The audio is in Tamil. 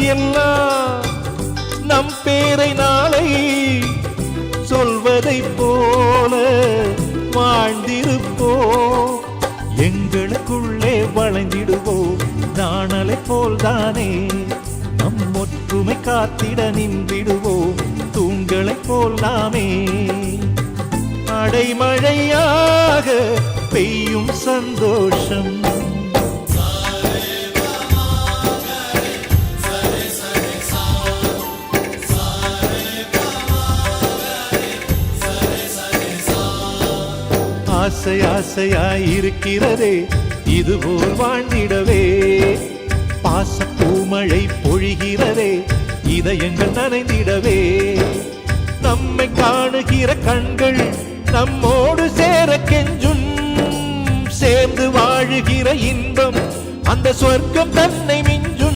எல்லாம் நம் பேரை நாளை சொல்வதைப் போல வாழ்ந்திருப்போம். எங்களுக்குள்ளே வளைந்திடுவோம் நாணலை போல்தானே. நம் ஒற்றுமை காத்திட நின்றிடுவோம் தூண்களைப் போல் நாமே. அடைமழையாக பெய்யும் சந்தோஷம் ஆசை ஆசையாயிருக்கிறதே இதுபோல் வாழ்ந்திடவே. பாசப்பூமழை பொழிகிறதே இதயங்கள் நனைந்திடவே. நம்மை காணுகிற கண்கள் நம்மோடு சேர கெஞ்சும். சேர்ந்து வாழுகிற இன்பம் அந்த சொர்க்கம் தன்னை மிஞ்சும்.